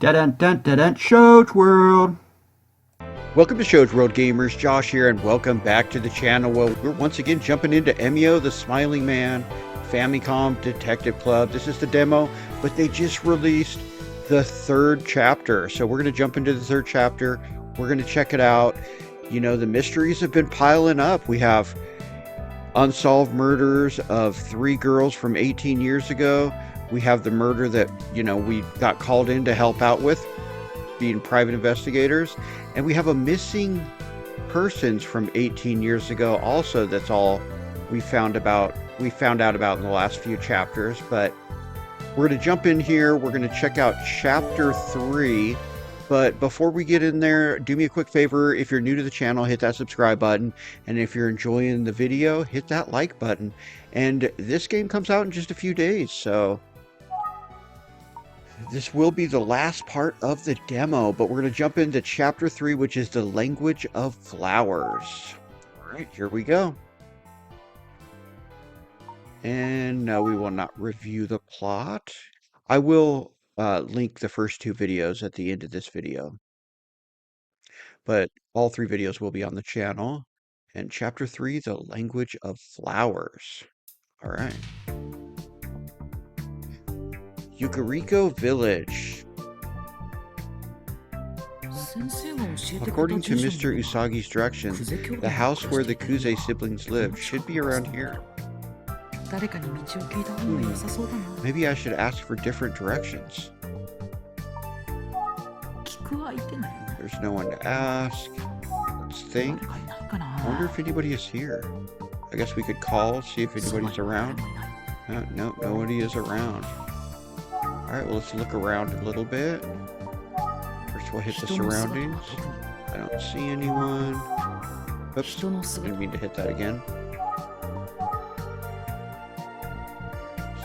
Dun-dun-dun-dun-dun, Shows World. Welcome to Shows World Gamers, Josh here, and welcome back to the channel where we're once again jumping into Emio, the Smiling Man, Famicom Detective Club. This is the demo, but they just released the third chapter. So we're going to jump into the third chapter. We're going to check it out. You know, the mysteries have been piling up. We have unsolved murders of 3 girls from 18 years ago. We have the murder that, you know, we got called in to help out with, being private investigators. And we have a missing persons from 18 years ago also. That's all we found out about in the last few chapters. But we're going to jump in here. We're going to check out chapter 3. But before we get in there, do me a quick favor. If you're new to the channel, hit that subscribe button. And if you're enjoying the video, hit that like button. And this game comes out in just a few days, so this will be the last part of the demo, but we're going to jump into chapter 3, which is the language of flowers. All right, here we go. And no, we will not review the plot. I will link the first 2 videos at the end of this video, but all 3 videos will be on the channel. And chapter 3, the language of flowers. All right. Yukariko Village. According to Mr. Usagi's directions, the house where the Kuze siblings live should be around here. Maybe I should ask for different directions. There's no one to ask. Let's think. I wonder if anybody is here. I guess we could call, see if anybody's around. No, nobody is around. Alright, well, let's look around a little bit. First, we'll hit the surroundings. I don't see anyone. Oops, didn't mean to hit that again.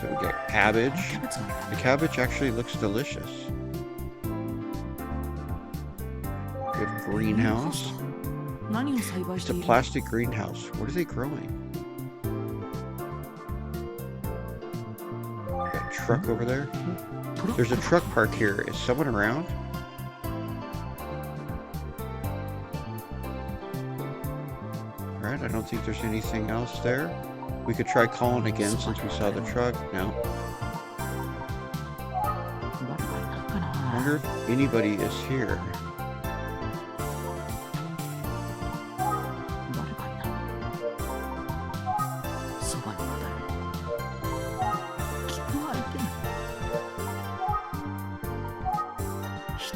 So we get cabbage. The cabbage actually looks delicious. We have greenhouse. It's a plastic greenhouse. What are they growing? Got a truck over there. There's a truck park here. Is someone around? Alright, I don't think there's anything else there. We could try calling again since we saw the truck. No. I wonder if anybody is here.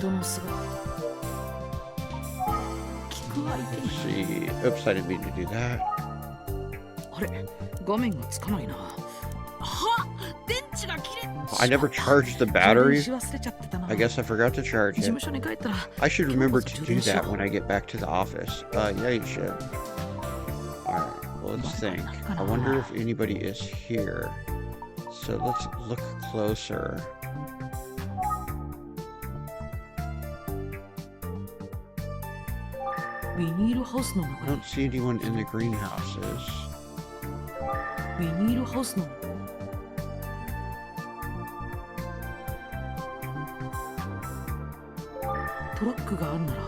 Let's see. Oops, I didn't mean to do that. I never charged the battery. I guess I forgot to charge it. I should remember to do that when I get back to the office. Yeah, you should. Alright, well, let's think. I wonder if anybody is here. So let's look closer. I don't see anyone in the greenhouses.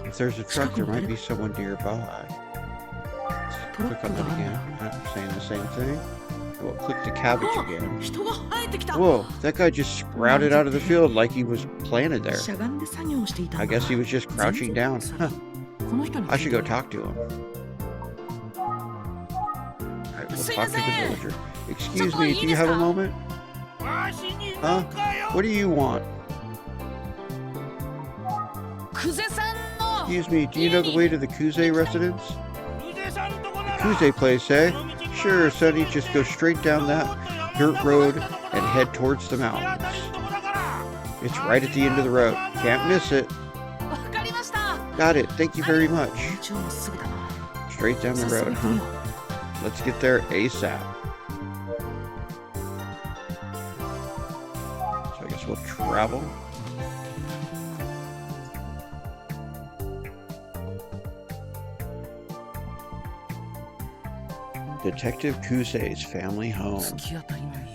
If there's a truck, there might be someone nearby. Let's click on that again. I'm saying the same thing. We'll click the cabbage again. Whoa, that guy just sprouted out of the field like he was planted there. I guess he was just crouching down. Huh. I should go talk to him. Alright, we'll talk to the villager. Excuse me, do you have a moment? Huh? What do you want? Excuse me, do you know the way to the Kuze residence? The Kuze place, eh? Sure, Sonny, just go straight down that dirt road and head towards the mountains. It's right at the end of the road. Can't miss it. Got it. Thank you very much. Straight down the road, huh? Let's get there ASAP. So I guess we'll travel. Detective Kuze's family home.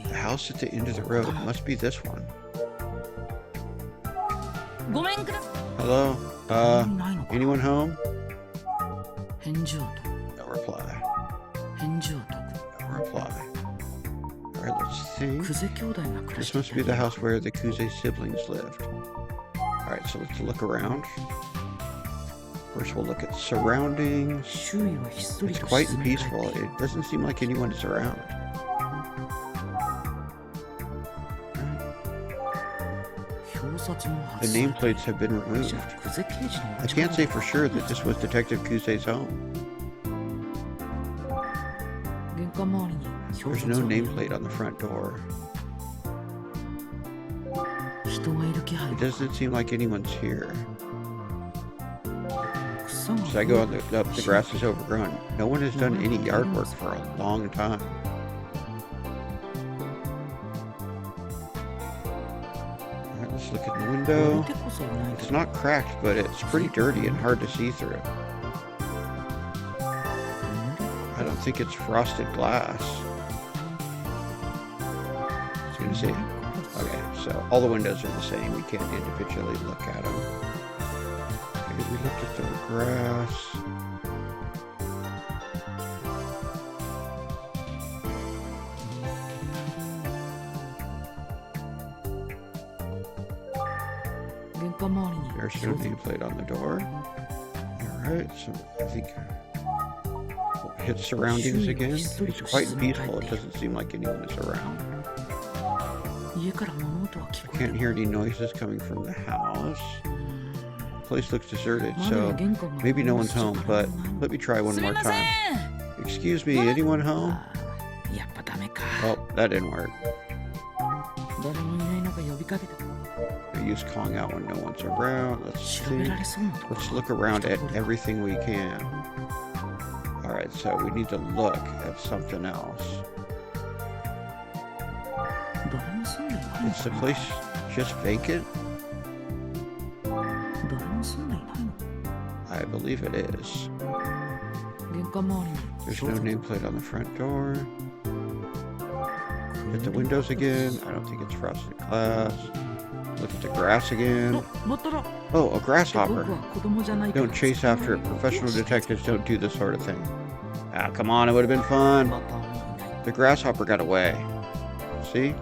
The house at the end of the road. It must be this one. Hello? 誰もいないのか。 Anyone home? 返事をと No reply. 返事をと No reply. Alright, let's see. クゼ兄弟が暮ら This してい must た be 家 the は house where the Kuze siblings lived. Alright, so let's look around. First we'll look at surroundings. 周囲はひっそり It's と quite 静め返って peaceful. いる。 It doesn't seem like anyone is around. 表札も The 外されている。 nameplates have been じ removed. ゃあクゼ刑事の I お力 can't say for sure that this was Detective Kuze's home. 玄関周りに表 There's 札 no を見る。 nameplate on the front door. 人がいる気配 It は doesn't seem like anyone's here. 草が Should I go on the grass is overgrown? No one has done any yard work for a long time. Alright, let's look at the 割れ window. てこそいないけ It's ど not cracked, but it's pretty dirty and hard to see through. I don't think it's frosted glass. I was gonna say, okay, so all the windows are the same. We can't individually look at them. Okay, we looked at the grass. There's no nameplate on the door. Alright, so I think we'll hit surroundings again. It's quite peaceful. It doesn't seem like anyone is around. 家から物音は聞 I こえ can't る。 hear any noises coming from the house. うーん Place looks deserted, まだ so 玄関が maybe no one's 閉 home, まって but ないの。 let me try one すみ more ません。 time. Excuse me, anyone home? あーやっぱダメか。 Oh, that didn't work. 誰もいない中呼びかけて I use calling out when no one's around. Let's 調べ see. られそうなとこ Let's look around at everything we can. Alright, so we need to look at something else. 誰も住んでないの Is か the な。 place just vacant? 誰も住んでいないの。 I believe it is. 玄関周りに There's no 表札 nameplate on the front door. Hit the windows again. I don't think it's frosted glass. Look at the grass again. あ、まただ。 Oh, a 僕 grasshopper. は子供じゃないから Don't chase after it. Professional detectives don't do this sort of thing. Ah, come on, it would have been fun. またもういない。 The grasshopper got away. See?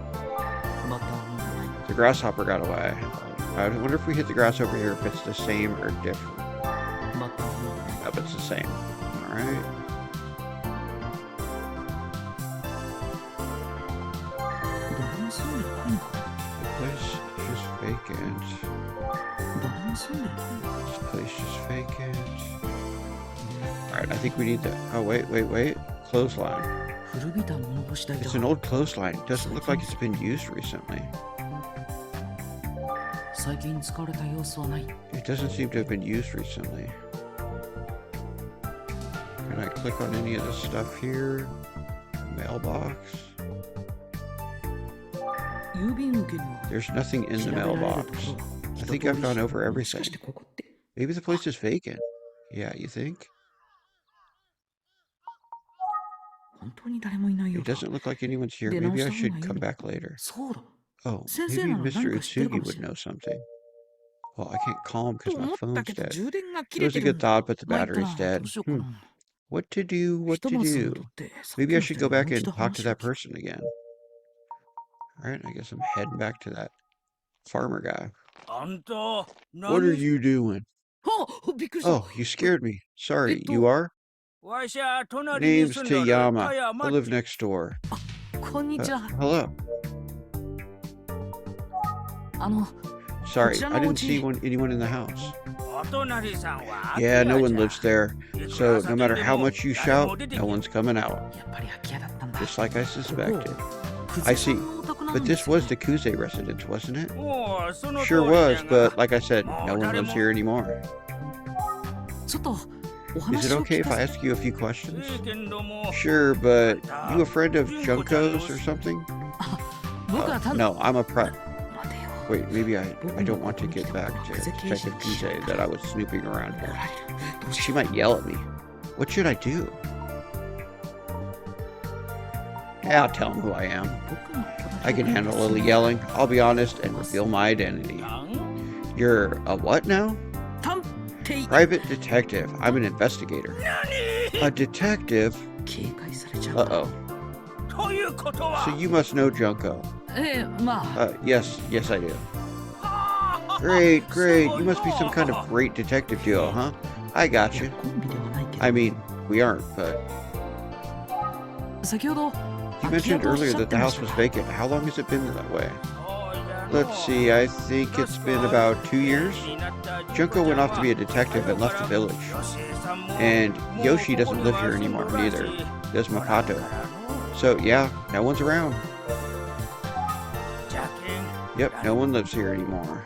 またもういない。 The grasshopper got away. I wonder if we hit the grasshopper here, if it's the same or different. またもういない。 Nope, it's the same. Alright. 誰も住んでないのか。 Place just vacant. 誰も住んでないの。 This place just vacant. Alright, I think we need the... Oh, wait. Clothesline. 古びた物干し台だ It's。an old clothesline. It doesn't look like it's been used recently. 最近使われた様子はない。 It doesn't seem to have been used recently. Can I click on any of this stuff here? Mailbox? 郵便受けには There's nothing in the 調べられる mailbox. ところが I 一 think 通 I've り gone over もしか everything. してここって Maybe the place is vacant. Yeah, you think? 本当に誰もいないよ It うだ。 doesn't look like anyone's here. 出 Maybe 直し I た方が should いい come の。 back later. そうだ。 Oh, 先生 maybe なら何 Mr. か知ってるか Utsugi もし would れない。 know something. Well, I can't call him と because my 思った phone's けど dead. 充電が切 It れ was て a る。 good thought, but the 参った battery's な。 dead. どうしようかな。 What to do? What ひと to まず戻 do? ってさっ Maybe き I の should 人 go にもう back 一度 and talk to 話を that 聞く。 person again. Alright, I guess I'm heading back to that farmer guy. あんた、 What are 何 you doing? あ、びっくりした。 Oh, you scared me. Sorry, Ito. you are? わしゃ隣に Name's 住んどる Tayama. 田 I 山 live next door. こんにちは。 Hello. こ Sorry, ちら I のお didn't see 家、 anyone in the house. お隣さんは Yeah, no 空き one 家 lives じゃ。 there. いく So ら no matter 叫んで how も much you 誰も shout, 出て no けん。 one's coming out. やっぱり空き家だったんだ。 Just like I ここ、 suspected. ク I ゼさ see. んのお宅なん But で this すよ was ね。 the Kuze residence, wasn't it? もうその通 Sure り was, じゃが but like I said, も no う one 誰 lives も here anymore. ちょっとお Is 話 it を okay 聞 if か I せ ask you a few questions? ええけんども Sure, but you a friend of 純子ちゃんの Junko's or something? 僕は単 No, I'm a prep. 待てよ。 Wait, maybe I don't want to get back to Detective Kuze that I was snooping around 怒 here. られる。どうし She よう。 might yell at me. What should I do? Yeah, I'll tell him who I am. 僕のお話を I can handle a little yelling. I'll be honest and reveal my identity. なん You're a what now? 探偵 Private detective. I'm an investigator. A detective? 警戒されちゃう Uh-oh. ということは So you must know Junko. まあ Yes, I do. Great. You must be some kind of great detective duo, huh? I got いや you. コンビではないけど I mean, we aren't, but 先ほど you mentioned earlier that the house was vacant. How long has it been that way? そうじゃの Let's see, I think it's been about 2 years. Junko went off to be a detective and left the village. And Yoshi doesn't live here anymore, neither does Makoto. So yeah, no one's around. Yep, no one lives here anymore.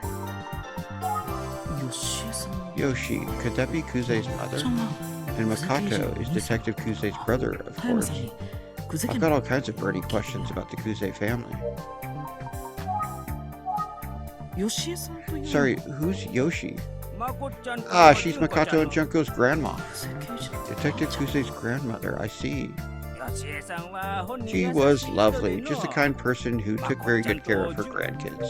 よしえさん Yoshi, could that be Kuze's ちゃ mother? んは And Makoto is Detective Kuze's brother, of 田山 course. さんに久世 I've 家 got の all kinds of burning questions about the Kuze family. よしえさんという Sorry, who's Yoshi? まこちゃんと Ah, she's 純子ちゃん Makoto の and Junko's grandma. 久世家じゃ Detective Kuze's grandmother, I see. よしえさんは本人 She 優しい was 人で lovely, の just the kind person who took very good care of her grandkids.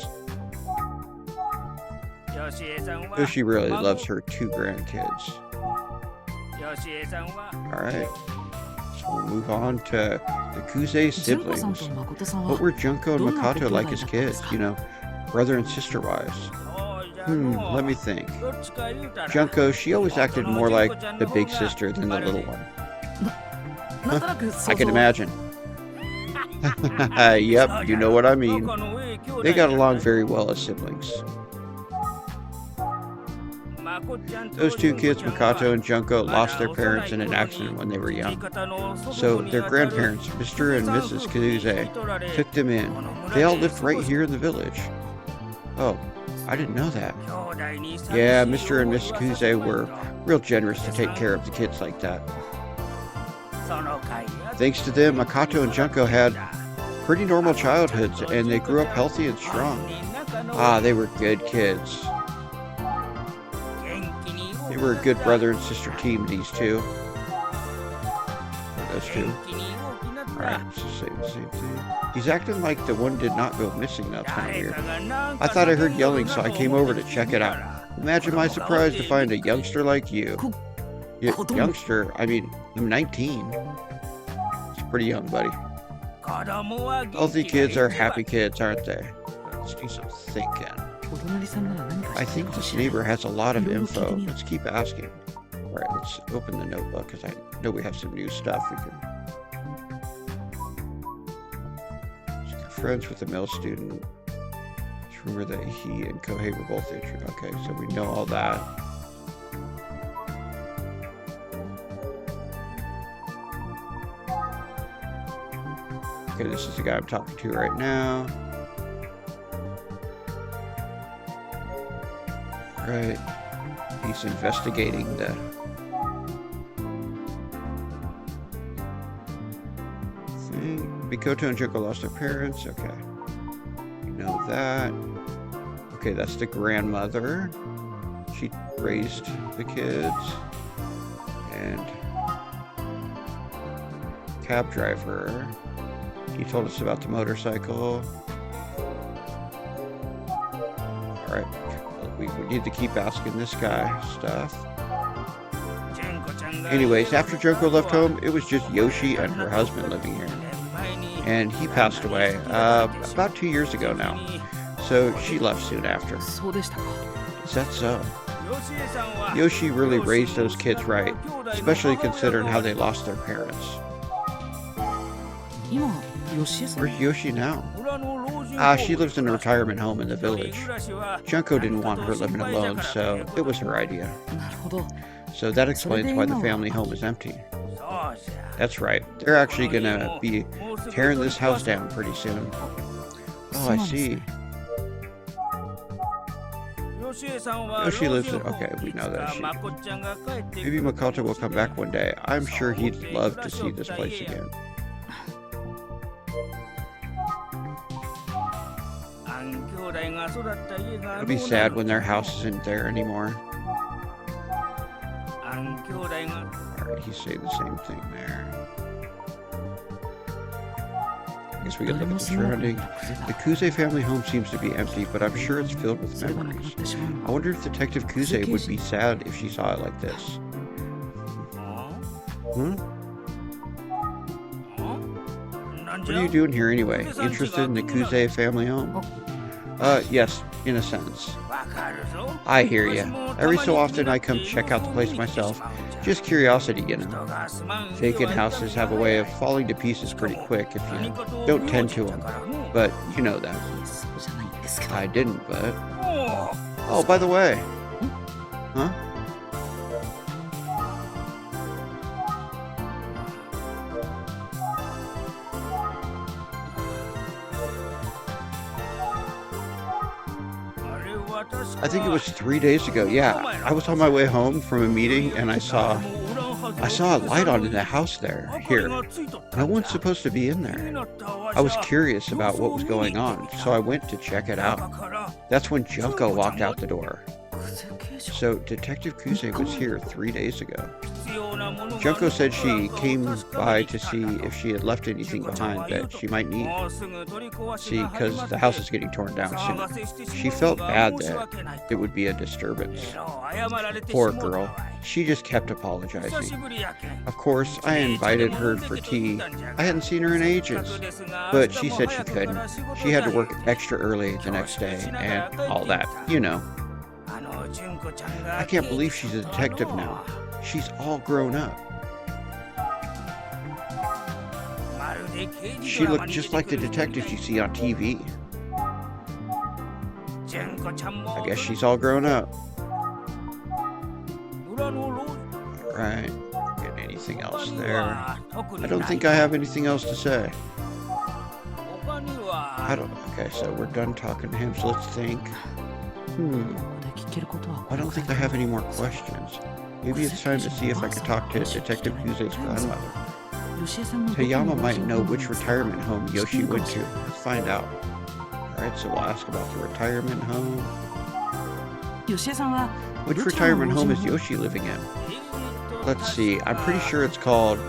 よしえさんは Yoshi really 孫 loves her 2 grandkids. よしえさんは Alright, so we'll move on to the Kuze 純子さん siblings. と誠さんは What were Junko and どんな Makoto like as ご兄弟だったんです kids? か？ You know, brother and sister wives. そうじゃの Let me think. どっちか言うたら Junko, she always acted more like the big sister than the little one. なんとなく想 I can 像 imagine. Yep, you know what I mean. They got along very well as siblings. Those 2 kids, Makoto and Junko, lost their parents in an accident when they were young. So their grandparents, Mr. and Mrs. Kuze, took them in. They all lived right here in the village. Oh, I didn't know that. Yeah, Mr. and Mrs. Kuze were real generous to take care of the kids like that. Thanks to them, Makoto and Junko had pretty normal childhoods, and they grew up healthy and strong. Ah, they were good kids. They were a good brother and sister team, these 2. Those 2. Alright, so same thing. He's acting like the one did not go missing. That's kind of weird. I thought I heard yelling, so I came over to check it out. Imagine my surprise to find a youngster like you. Youngster? I mean, I'm 19. It's pretty young, buddy. Healthy kids are happy kids, aren't they? Let's do some thinking. お隣さんなら何か知 I ってる think か this しら neighbor has a lot of いろいろ聞いて info. みよう Let's keep asking. Alright, let's open the notebook because I know we have some new stuff we can. Friends with a male student. Just remember that he and Kohei were both interested. Okay, so we know all that. Okay, this is the guy I'm talking to right now. Right. He's investigating the thing. Mikoto and Junko lost their parents. Okay. We know that. Okay, that's the grandmother. She raised the kids. And cab driver. He told us about the motorcycle. Alright. We need to keep asking this guy stuff. Anyways, after Junko left home, it was just Yoshi and her husband living here. And he passed away about 2 years ago now. So she left soon after. そうでしたか Is that so? Yoshi really raised those kids right, especially considering how they lost their parents. 今よしえさん Where's Yoshi now? Ah, she lives in a retirement home in the village. Junko didn't want her living alone, so it was her idea. なるほど So that explains why the family home is empty. That's right. They're actually gonna be tearing this house down pretty soon. Oh, I see. Yoshi lives in... Okay, we know that. Maybe Makoto will come back one day. I'm sure he'd love to see this place again. It'll be sad when their house isn't there anymore. Alright, he's saying the same thing there. I guess we could look at the surrounding. The Kuze family home seems to be empty, but I'm sure it's filled with memories. I wonder if Detective Kuze would be sad if she saw it like this. Hmm? What are you doing here anyway? Interested in the Kuze family home? Yes, in a sense. I hear ya. Every so often I come check out the place myself. Just curiosity, you know. Vacant houses have a way of falling to pieces pretty quick if you don't tend to them. But you know that. I didn't, but... Oh, by the way. Huh? I think it was 3 days ago. Yeah, I was on my way home from a meeting and I saw a light on in the house here. No one's supposed to be in there. I was curious about what was going on, so I went to check it out. That's when Junko walked out the door. So Detective Kuze was here 3 days ago. Junko said she came by to see if she had left anything behind that she might need. See, because the house is getting torn down soon. She felt bad that it would be a disturbance. Poor girl. She just kept apologizing. Of course, I invited her for tea. I hadn't seen her in ages. But she said she couldn't. She had to work extra early the next day and all that, you know. I can't believe she's a detective now. She's all grown up. She looked just like the detectives you see on TV. I guess she's all grown up. Alright. Get anything else there? I don't think I have anything else to say. Okay, so we're done talking to him, so let's think. I don't think I have any more questions. Maybe it's time to see if I can talk to Detective Kuze's grandmother. Tayama might know which retirement home Yoshi went to. Let's find out. Alright, so we'll ask about the retirement home. Which retirement home is Yoshi living in? Let's see, I'm pretty sure it's called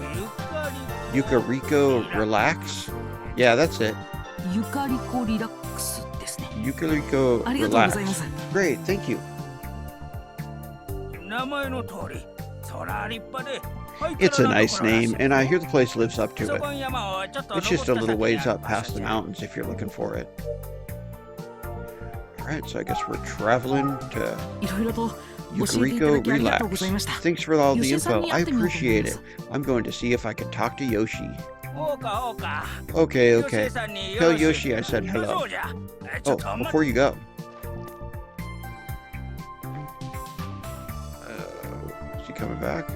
Yukariko Relax? Yeah, that's it. Yukariko Relax. Great, thank you. It's a nice name, and I hear the place lives up to it. It's just a little ways up past the mountains if you're looking for it. Alright, so I guess we're traveling to Yukariko Relax. Thanks for all the info. I appreciate it. I'm going to see if I can talk to Yoshi. Okay. Tell Yoshi I said hello. Oh, before you go. Is he coming back?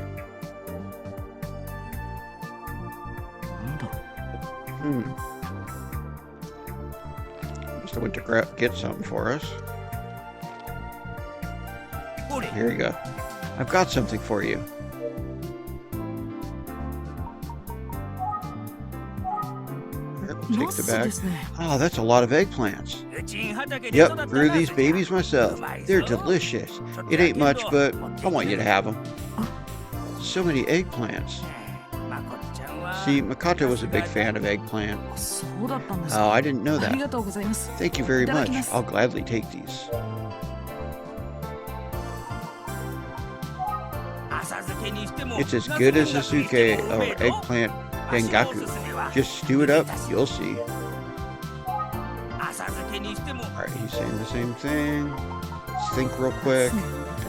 Must have went to get something for us. Here you go. I've got something for you. Take the bag. Oh, that's a lot of eggplants. Yep, grew these babies myself. They're delicious. It ain't much, but I want you to have them. So many eggplants. See, Makoto was a big fan of eggplant. Oh, I didn't know that. Thank you very much. I'll gladly take these. It's as good as a suke or eggplant dengaku. Just stew it up, you'll see. Alright, he's saying the same thing. Let's think real quick.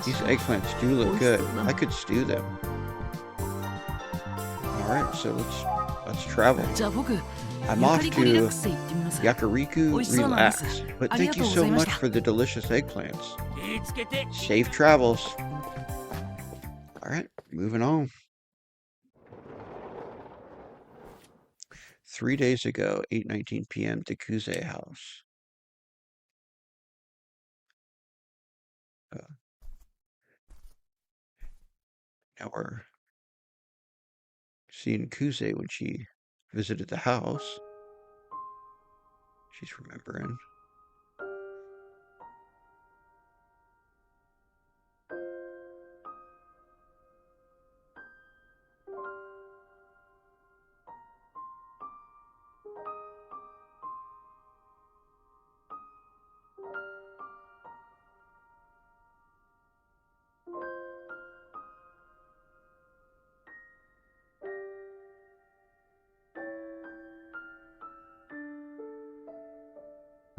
These eggplants do look good. I could stew them. Alright, so let's travel. I'm off to Yukariko Relax. But thank you so much for the delicious eggplants. Safe travels. Alright, moving on. 3 days ago, 8:19 p.m., the Kuze house. Now we're seeing Kuze when she visited the house. She's remembering.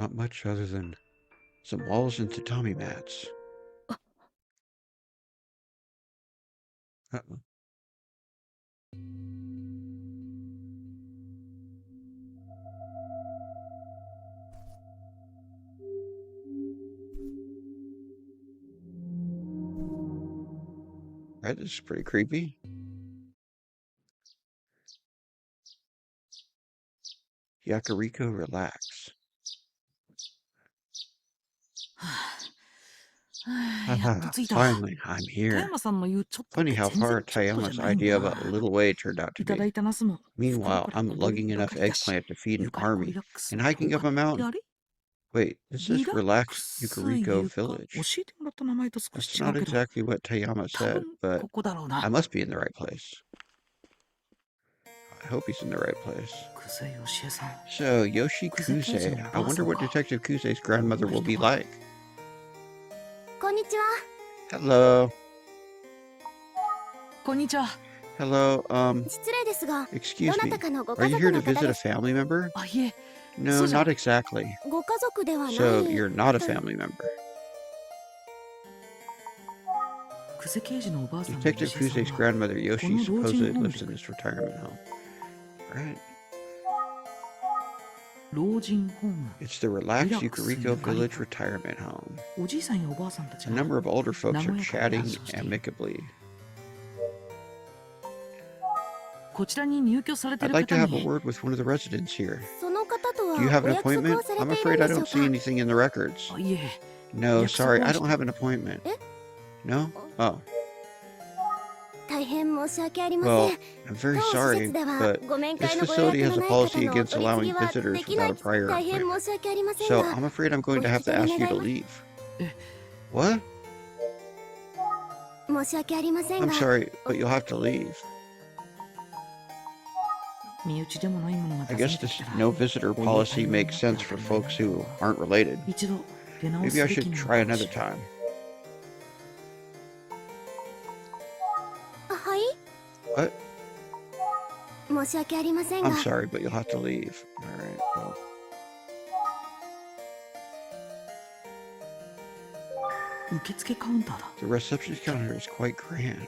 Not much other than some walls and tatami mats. Uh-oh. Right, this is pretty creepy. Yakariko, relax. やっと着いた。 Finally, I'm 田 here. 山さんの言うちょっとって Funny 全 how 然 far ちょっとじゃ Tayama's ないん idea だ of a な。 little way turned out to いただ be. いたナスも袋 Meanwhile, から I'm 戻り lugging ば enough かりだし、 eggplant to feed 愉 an 快な army リラックス and hiking up a あ mountain. れ Wait, this リ is ラック Relax ス Yukariko ゆか Village. 教えてもらった名前と少 That's し違 not うけど、 exactly what Tayama 多 said, 分 but ここだろう I な。 must be in the right place. I hope he's in the right place. 久世よしえさん。 So, Yoshi Kuze Kuze. Keiji no I wonder what Basa-ka. Detective Kuze's grandmother will be Kuze. like. こんにちは。 Hello. こんにちは。 Hello, 失礼ですが、 excuse どな me. たかのご Are 家 you 族 here の to 方 visit で a す。 family member? あ、いえ、 No, So- not exactly. ご家族ではない。 So, you're not a という family member. 久世刑事のおばあさんのよ Detective しえさん Kuze's は grandmother, Yoshi, Kono supposedly roujin lives home in this retirement home. Right. 老人ホーム。 It's the Relax Relax Yukariko Yukariko. Village retirement home. おじいさんやおばあさんたち A が number of older folks are 和やかに chatting 談笑している。 amicably. こちらに入居されて I'd る like to 方 have a に word with one of the residents here. その方とは Do you have お an 約束 appointment? をされ I'm てい afraid る I んでしょ don't う see か。 anything in the records. あ、いえ、 No, Yaksoku sorry, wa I don't have an appointment. え？ No? Oh, 大変申し訳ありま well, せん。 I'm very 当施 sorry, 設では but ご面 this 会のご予約 facility の has a ない方 policy のお against 取り allowing 次ぎは visitors できない。 without a prior 大変 appointment. 申し訳ありません So が、 I'm afraid I'm going to have to ask you to leave. Eh. What? 申し訳ありません I'm が、 sorry, but you'll have to leave. 身内でもないものが I 訪 guess ねて this きたら、 no visitor policy makes sense for folks who aren't related. 一度出直 Maybe す I べき should なの try かも another しれない。 time. はい。 What? 申し訳ありませんが I'm、sorry, but you'll have to leave. Alright, well. 受付カウンターだ。 The receptionist counter is quite grand.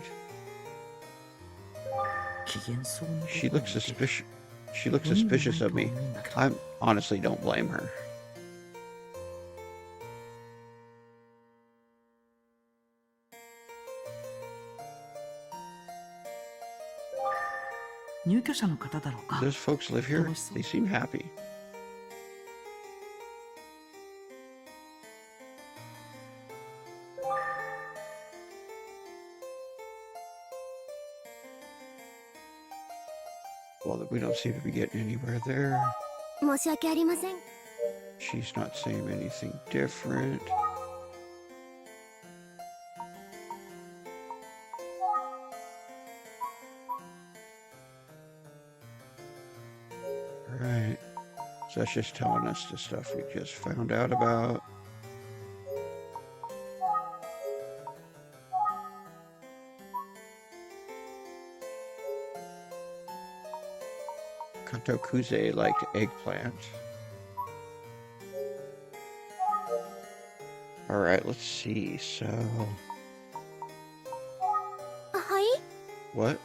機嫌そうに She 僕を looks 見てる。 suspicious. She looks 無理もない suspicious と of は me. 思うんだけど。 I honestly don't blame her. 入居者の方だろうか。 Those folks live here? 楽しそう。 They seem happy. Well, we don't seem to be getting anywhere there. 申し訳ありません。 She's not saying anything different. Right. So that's just telling us the stuff we just found out about. Kanto Kuze liked eggplant. Alright, let's see. So, はい。 what?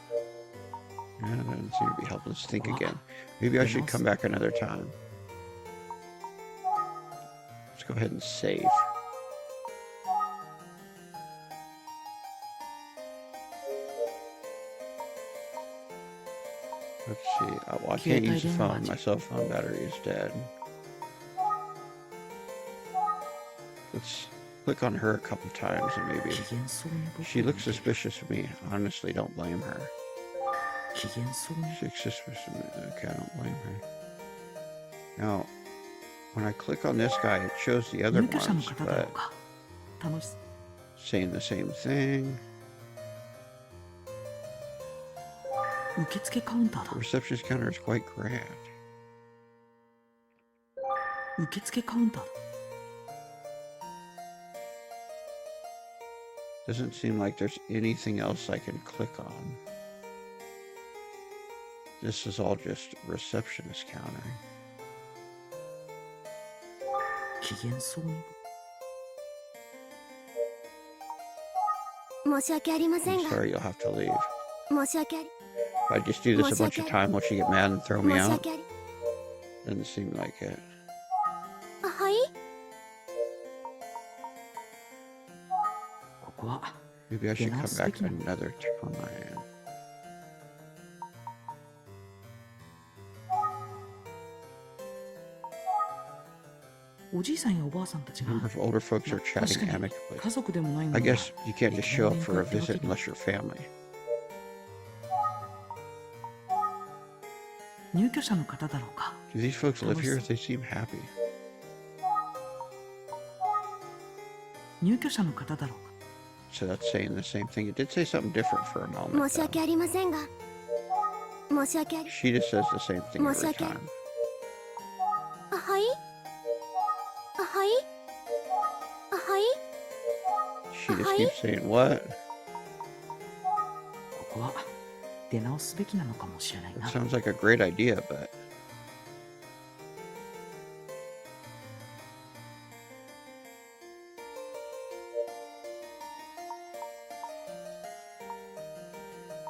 Yeah, that doesn't seem to be helping us think again. Maybe I should come back another time. Let's go ahead and save. Let's see. Well, I can't use the phone. My cell phone battery is dead. Let's click on her a couple times and maybe. 機嫌そうに僕を見て She る。 looks suspicious of me. Honestly, don't blame her. 機嫌そうに。 She looks suspicious of me. Okay, I don't blame her. Now, when I click on this guy, it shows the other 入居者の ones, 方だろ but うか。楽しそう。 saying the same thing. 受付カウンター The だ。 receptionist counter is quite grand. 受付カウンターだ。 Doesn't seem like there's anything else I can click on. This is all just receptionist countering. 機嫌そうに。申し訳ありませ I'm んが、 sorry, you'll have to leave. 申し訳あり、 If I just do this a bunch of time, will she get mad and throw me 申し out? 訳あり。 Doesn't seem like it. はい。ここは Maybe I should come back speaking. another time. おじいさんやおばあさんたち I が wonder if older folks are 確 chatting かに amicably. 家族でもないも I のが guess you can't just show up for a visit unless you're family. 入居者の方だろうか。 Do these folks live here? They seem happy. 入居者の方だろうか。 So that's saying the same thing. It did say something different for a moment. 申し訳ありませんが、申し訳あり。 She just says the same thing every 申し訳あり。 time. はい。はい。はい。 She just keeps saying what? ここは出直すべきなのかもしれない That な。 sounds like a great idea, but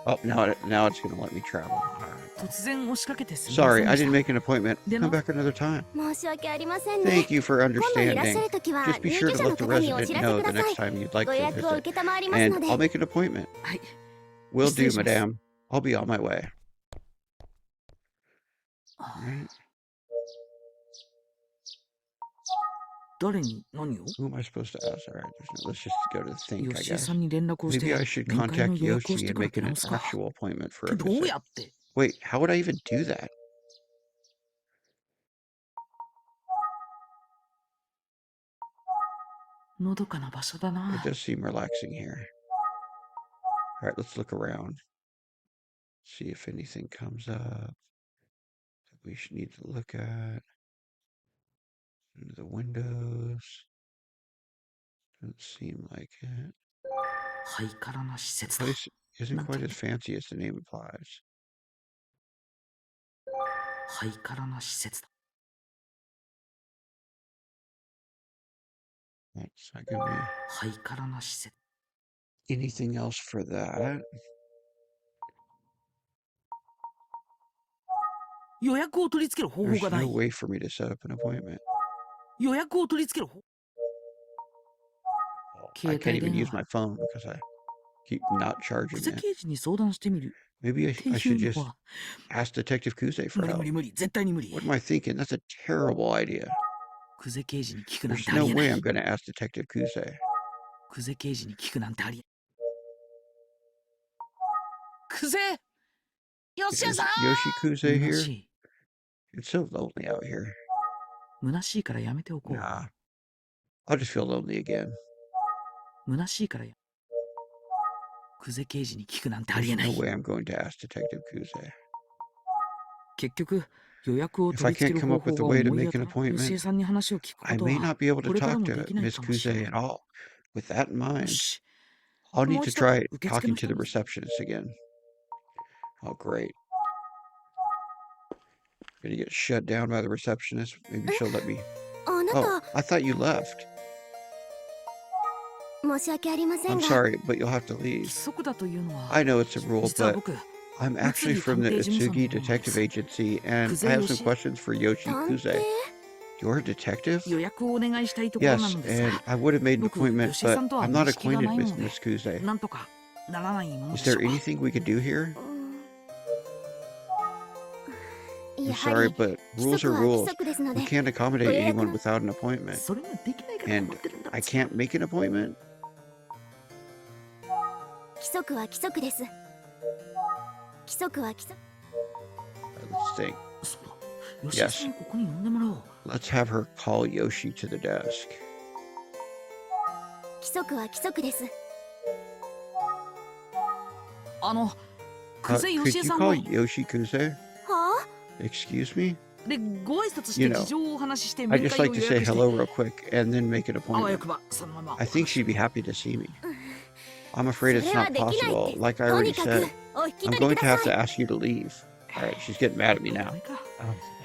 oh, now it's going to let me travel. All right. 突然押しかけてすみませ Sorry, ん I でし didn't た。 make an appointment. Then Come I'll- back another time. 申し訳ありませんね。 Thank you for 今度いらっしゃ understanding. るときは Just be 入 sure 居 to 者の let the 方にお知 resident らせ know く the ださ next い。 time you'd like ご to 予約を visit. 受けたまわります And の I'll で。 make an appointment. はい。 Will 失礼 do, します。 madam. I'll be on my way. あ Right? 誰に何を？ Who am I supposed to ask? All right, let's just go to the think, I 吉江 guess. さんに連絡をし Maybe I て should 面会の contact 予約をし Yoshi て and から make 出 an 直すか。 actual appointment for a どう visit. やって？ Wait, how would I even do that? のどかな場所だ It な。 does seem relaxing here. All right, let's look around. See if anything comes up that we should need to look at. Into the windows. Doesn't seem like it. ハイカラな施 The 設だ。 place isn't quite as Nothing. fancy as the name implies. ハイカラな施設だ。 That's not give me ハイカラな施設。 anything else for that. 予約を取り付ける方法 There's がな no い。 way for me to set up an appointment. 予約を取り付ける方。 I 携 can't 帯 even 電 use my 話。 phone because I keep not 久 charging 世 it. 刑事に相談してみる。 Maybe って I い should うの just は。 ask Detective Kuze for 無理 help. 無理無理。絶対に無理。 What am I thinking? That's a terrible idea. 久世刑事に聞くなん There's てあり no えな way い。 I'm going to ask Detective Kuze. 久世刑事に聞くなんてありえ。久世吉江 Is さん Yoshi Kuze 虚 here? しい。 It's so lonely out here. 虚しいからやめておこう。 Nah. I'll just feel lonely again. 虚しいからや。久世刑事に聞くなんてあり There's えな no い。 way I'm going to ask Detective Kuze. 結局、予約を If 取 I り付け can't る come 方 up 法 with a が way to 思い make 当 an たら、吉江 appointment, さんに話を聞くこ I と may は not be able こ to れから talk もで to きない Miss かもしれ Kuze ない。 at all. With that in よ mind, し。 I'll も need う to 一度 try 受付の talking to 人 the に。 receptionist again. Oh, great. Gonna get shut down by the receptionist. Maybe she'll let me. あな Oh, た、 I thought you left. 申し訳ありません I'm が、 sorry, but you'll have to 規 leave. 則だというのは、 I know it's a rule, 実は but 僕、 I'm actually from the Utsugi Detective Agency, and I have some questions for Yoshi 探 Kuze. 偵 You're a detective? 予約をお願いしたいところな Yes, のです and が、 I would have made an 僕、 appointment, 吉江さん but とは I'm not 面識が acquainted ないの with で、 Miss Kuze. なんとかならないもので Is しょ there うか。 anything we could do here? や I'm は sorry, り but 規 rules 則 are は規 rules. 則ですの We で、 can't accommodate ご予約 anyone の without an appointment. それができないから And 待ってるんだ。 I can't make an appointment? 規則は規則です。規則は規則。 Let's think. そうだ。吉江さんをここに呼んでもらおう。 Let's have her call Yoshi to the desk. 規則は規則です。久世 Could 吉江 you さん call を。 Yoshi Kuze? は Excuse me? で、ご挨拶して事情をお話しして I'd 面 just 会を like 予 to say 約して。 hello real quick and then make an あわよ appointment. くば、そのまま。 I think she'd be happy to see me. I'm afraid そ it's れは not できないっ possible. て。 Like I と already にかく said, お引き I'm 取り going く to だ have さ to い。 ask you to leave. Alright, she's getting mad at me now. ダメか。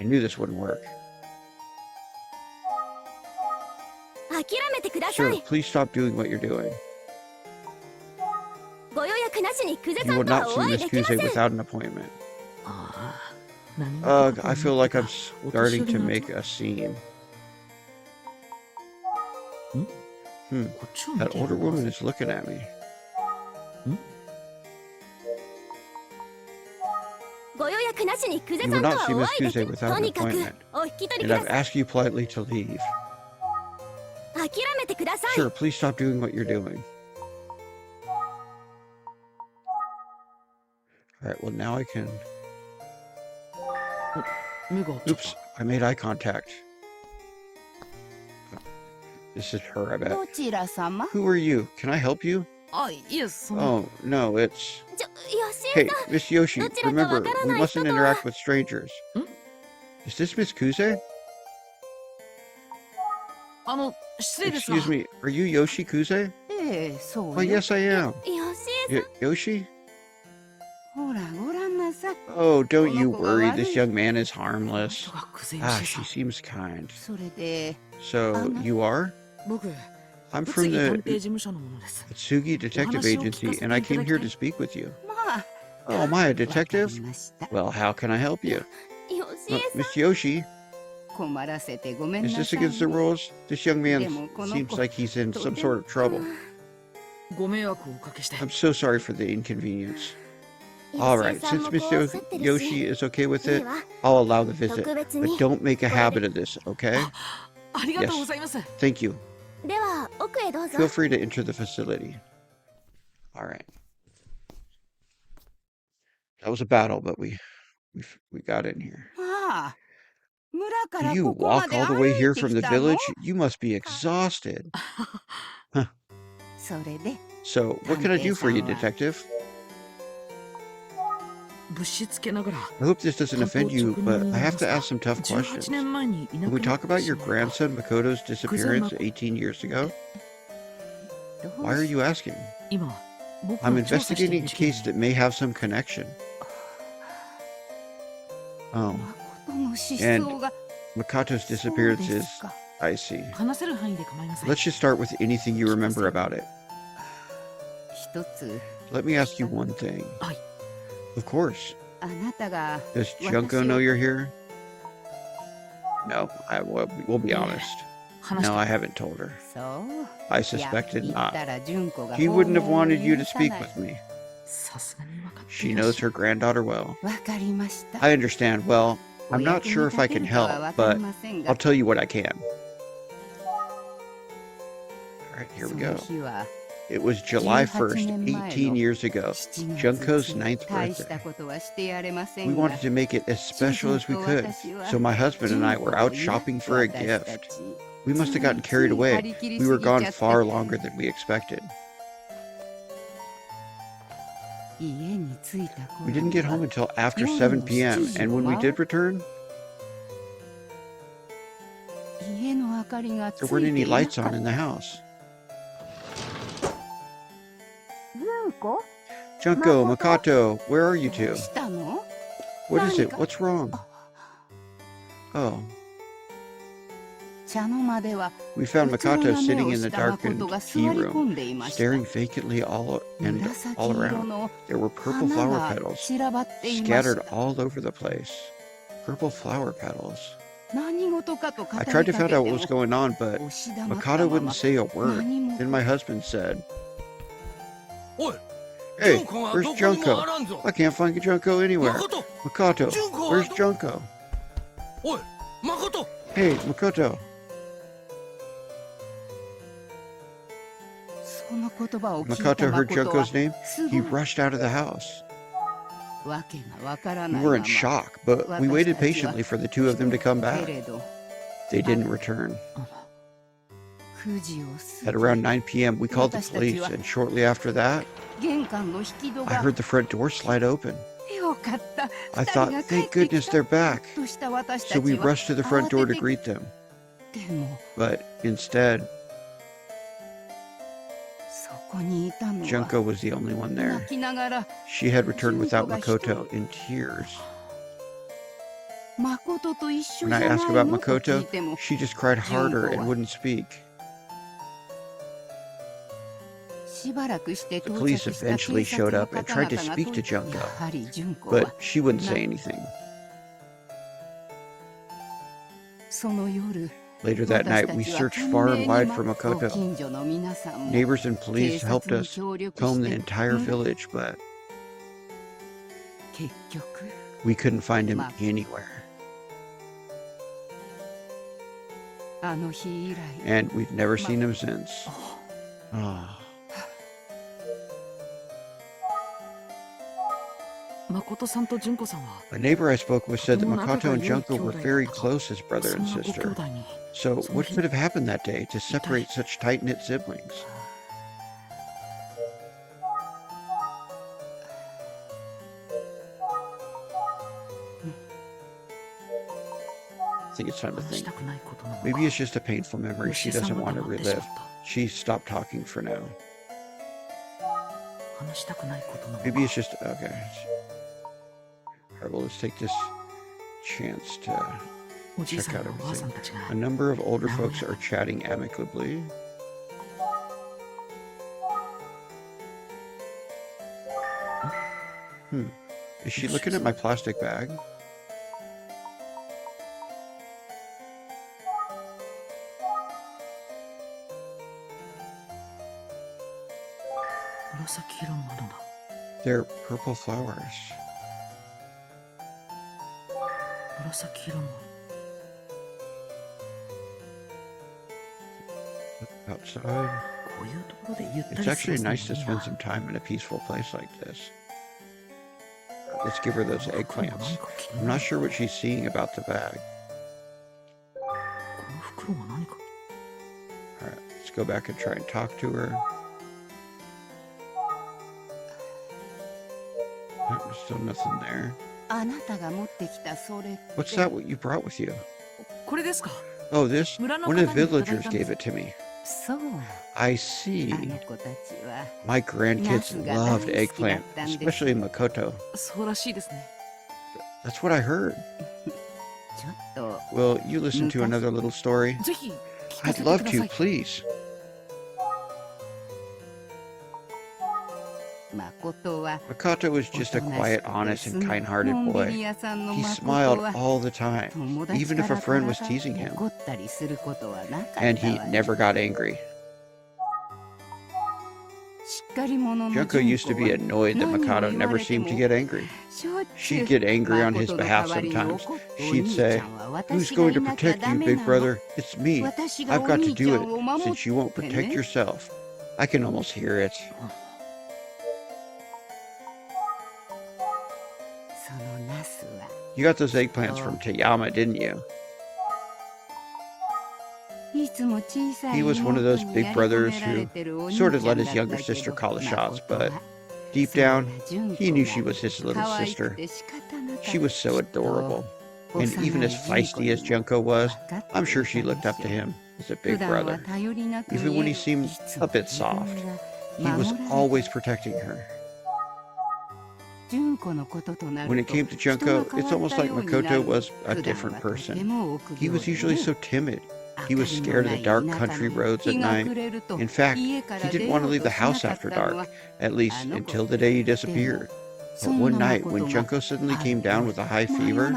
I knew this wouldn't work. 諦めてくださ Sir, い。 please stop doing what you're doing. ご予約なしにクゼ You さ will んとは not お see 会い Miss できま Kuze せん。 without an appointment. ああ、何事 Ugh, かと I 思 feel っ like て I'm た。お年 starting 寄り to の make a scene. ん Hmm, こっちを見 that ている older のか woman is looking at me. ご予約なしにクゼ You さ will んと not は see お Miss 会いでき Kuze without と an にかく appointment. お引き取り And く I've ださい。 asked you politely to leave. 諦めてください。 Sir, please stop doing what you're doing. Alright, well now I can... 目が合っちゃっ Oops, I made eye contact. This is her, I bet. どちら様？ Who are you? Can I help you? た。あ、いえ、その。 Oh, no, it's... よしえ Hey, さん、 Miss Yoshi, どちらか remember, わから we ない mustn't 人とは。 interact with strangers. Hmm? Is this Miss Kuze? 失礼ですが。 Excuse me, are you Yoshi Kuze? ええ、そう Why, よ。 yes, I am. よしえさん、 Yoshi? ほら、ごらんなさい。 Oh, don't you この子が worry, 悪い。 this young man is この harmless. 人がクゼヨ Ah, シさ she ん。 seems kind. それで、 So, you are? 僕、 I'm 宇津 from 木探 the 偵事務所の者です。 Atsugi Detective Agency, and I came here to speak with you. まあ、 Oh, am I a わかり detective? ました。 Well, how can I help you? よしえさん、 Miss Yoshi, 困らせてごめん is な this さい against the ね。 rules? This young man でもこの子、 seems like he's in some sort of trouble. ご迷惑をおかけして。 I'm so sorry for the inconvenience. よ All しえ right, さん since も Miss こうおっしゃってる Yoshi し、 is okay with いい it, わ。 I'll allow the visit. 特別 But に。 don't make a habit of this, okay? ありがとうございます。 Thank you. では、奥へどうぞ。 Feel free to enter the facility. All right. That was a battle, but we got in here. まあ、村か Do ら you ここま walk で all the 歩 way い here て from き the たの？ village? You must be exhausted. それで、 So, what can I do for you, detective? 物質つけながら。 I hope this doesn't offend you, but I have to ask some tough 18 questions. 年前にいな Can く we なっ talk て about し your まった。 grandson Makoto's disappearance 18 years ago? ど Why う are し you asking? 今、僕 I'm が調査してい investigating る a 事件 case that may have some connection. Oh, 誠の失踪が Makoto's そう disappearance で is... すか。 I see. 話せる範囲で構いません。 Let's just start with anything you remember about it. 一つ、 Let me ask you one thing. はい。 Of course. あなたが Does Junko know you're here? No, we'll be honest. 話し No, て。 I haven't told her. そう。 I いや suspected 言っ not. たら純子が He wouldn't have 訪問を wanted you to 許さ speak ない with me. さすがに分かって She いらっ knows しゃ her granddaughter well. わかりました I understand. Well, お I'm not 役に sure if I 立て can るかは help, わか but りません I'll が tell you what I can. Alright, here そ we の go. 日は It was July 18 1st, 年前の 18 years ago. 7 Junko's 月 ninth 大し birthday. たことはしてやれませ We んが wanted to make it as special as we could, so my husband and I were out shopping for a gift. We must have gotten carried away. We were gone far longer than we expected. 家に着いた頃 We didn't get home until after 7 p.m., and when we did return, 家の明かりがつ there い weren't て any いな lights かっ on た in the house. 純子 Junko, Makoto, where are you ど two? うしたの What is it? 何か What's wrong? Oh, 茶の間では we found うつろ Makoto な目 sitting を in し the た darkened 誠が tea 座り room, 込んでいました staring vacantly all紫 around. 色の There were purple 花 flower が petals 散らばっていまし scattered た all over the place. Purple flower petals. 何事かと語 I り tried to かけ find て out も what was going on, but 押し黙った Makoto ま wouldn't ま say a word. 何も Then my husband said, おい、 Hey, ジュンコが where's どこにも Junko? あらんぞ。 I can't find Junko anywhere. 誠、 Makoto, Junko where's は Junko? おい、誠。 Hey, Makoto. その言葉を聞いた Makoto heard 誠は Junko's name. す He ぐ rushed out of the house. わけがわから We ない were ま in ま shock, but we waited patiently for the two of them to come け back. れど They didn't return. 9時を At 過ぎ around 9 p.m., we called the police, and shortly after that, 玄関の引き戸 I が heard the front door slide open. よかった I 二人 thought, が帰 thank ってき goodness た they're back. とした私 So た we ちは rushed to the front door to 慌てて greet them. でも But instead, そこにいたのは Junko was the only one there. 泣きながら She had returned without Makoto in tears. 誠と一緒 When じゃ I ない asked about のと聞い Makoto, ても she just cried harder and wouldn't speak. The police eventually showed up and tried to speak to Junko, but she wouldn't say anything. Later that night, we searched far and wide for Makoto. Neighbors and police helped us comb the entire village, but we couldn't find him anywhere. And we've never seen him since. Oh. A neighbor I spoke with said that Makoto and Junko were very close as brother and sister. So what could have happened that day to separate such tight-knit siblings? I think it's time to think. Maybe it's just a painful memory she doesn't want to relive. She stopped talking for now. Maybe it's just... okay. Alright, well, let's take this chance to check out everything. A number of older folks are chatting amicably. Is she looking at my plastic bag? They're purple flowers. Outside. It's actually nice to spend some time in a peaceful place like this. Let's give her those eggplants. I'm not sure what she's seeing about the bag. Alright, let's go back and try and talk to her. There's still nothing there. What's that what you brought with you? Oh, this? One of the villagers gave it to me. I see. My grandkids loved eggplant, especially Makoto. That's what I heard. Will you listen to another little story? I'd love to, please. Makoto was just a quiet, honest, and kind-hearted boy. He smiled all the time, even if a friend was teasing him. And he never got angry. Junko used to be annoyed that Makoto never seemed to get angry. She'd get angry on his behalf sometimes. She'd say, "Who's going to protect you, big brother? It's me. I've got to do it, since you won't protect yourself." I can almost hear it. You got those eggplants from Tayama, didn't you? He was one of those big brothers who sort of let his younger sister call the shots, but deep down, he knew she was his little sister. She was so adorable. And even as feisty as Junko was, I'm sure she looked up to him as a big brother. Even when he seemed a bit soft, he was always protecting her. When it came to Junko, it's almost like Makoto was a different person. He was usually so timid. He was scared of the dark country roads at night. In fact, he didn't want to leave the house after dark, at least until the day he disappeared. But one night, when Junko suddenly came down with a high fever,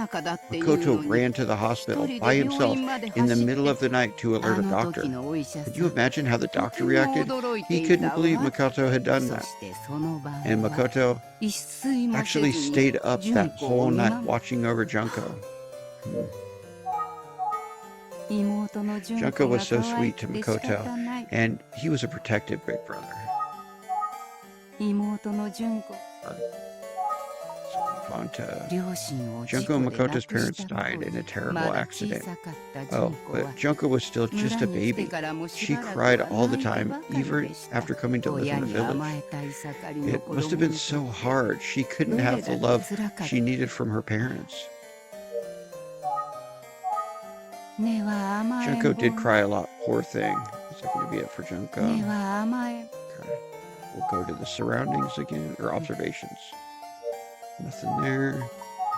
Makoto ran to the hospital by himself in the middle of the night to alert a doctor. Could you imagine how the doctor reacted? He couldn't believe Makoto had done that. And Makoto actually stayed up that whole night watching over Junko. Junko was so sweet to Makoto, and he was a protective big brother. On to Junko and Makoto's parents died in a terrible accident. Oh, but Junko was still just a baby. She cried all the time, even after coming to live in the village. It must have been so hard. She couldn't have the love she needed from her parents. Junko did cry a lot, poor thing. Is that going to be it for Junko? Okay. We'll go to the surroundings again, or observations. Nothing there.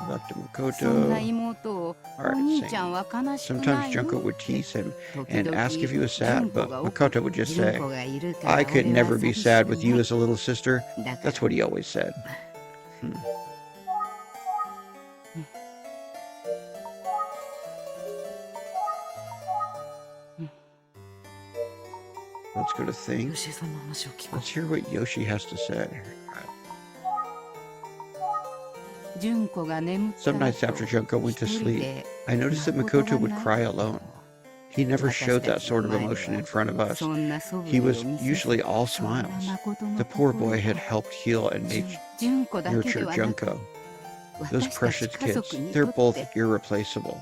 Back to Makoto. ど、お Alright, 兄 sing. ちゃんは悲しくな Sometimes い Junko の would tease him 時 and 々 ask if he was 純 sad, 子 but が奥 Makoto would just 純 say, 子がいるか I ら could 俺は never be 寂し sad く with you ない as a little sister. だか That's ら what he always said. Let's go to thing. 吉井さんの話を聞こ Let's hear what Yoshi has to say. 純子が眠った Some nights after 後 Junko went to 一人 sleep, で I noticed that 誠 Makoto が would 泣い cry てた alone. の He never 私 showed た that ちの sort of 前で emotion は in front of us. そんな素 He 振り was を見せ usually ず all そんな smiles. 誠の The poor 心 boy had が helped heal and 純子だけで nurture はなく Junko. Those 私たち precious 家 kids, 族に they're とっ both て irreplaceable.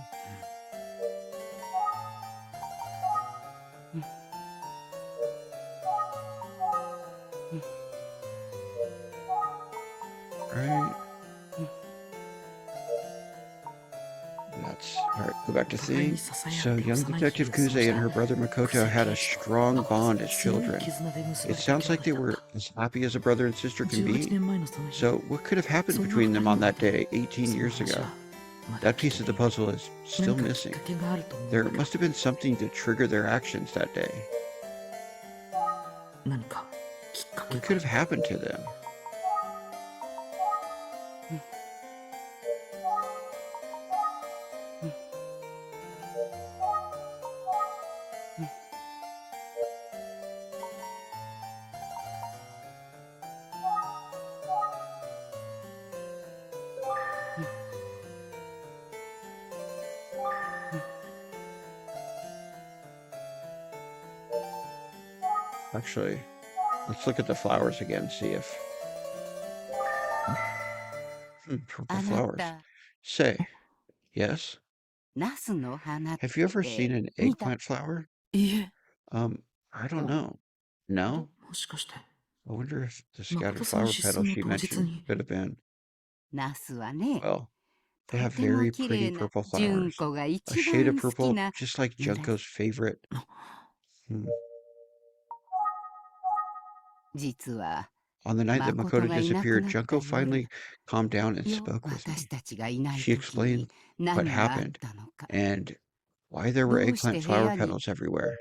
Right. That's all right. Go back to thing. So young Detective Kuze and her brother Makoto had a strong bond as children. It sounds like they were as happy as a brother and sister can be. So what could have happened between them on that day 18 years ago? That piece of the puzzle is still missing. There must have been something to trigger their actions that day. What could have happened to them? Actually, let's look at the flowers again, see if... purple あな flowers. た Say, yes? ナスの花っ Have you ever て seen an 見た eggplant flower? いいえ I don't know. No? もしかして I wonder if the scattered Makoto-san flower 失踪 petals の she 当日 mentioned に could have been. ナスはね Well, と they have ても very 綺 pretty 麗な purple 純 flowers. 子が A 一 shade of 番好き purple, な just like 紫 Junko's favorite. 実は On the night that 誠 Makoto がいなく disappeared, なった Junko 夜 finally calmed down and よ spoke with 私 me. たちがいない She 時に explained what 何があっ happened たのか and why there were どうして eggplant 部屋 flower に petals everywhere.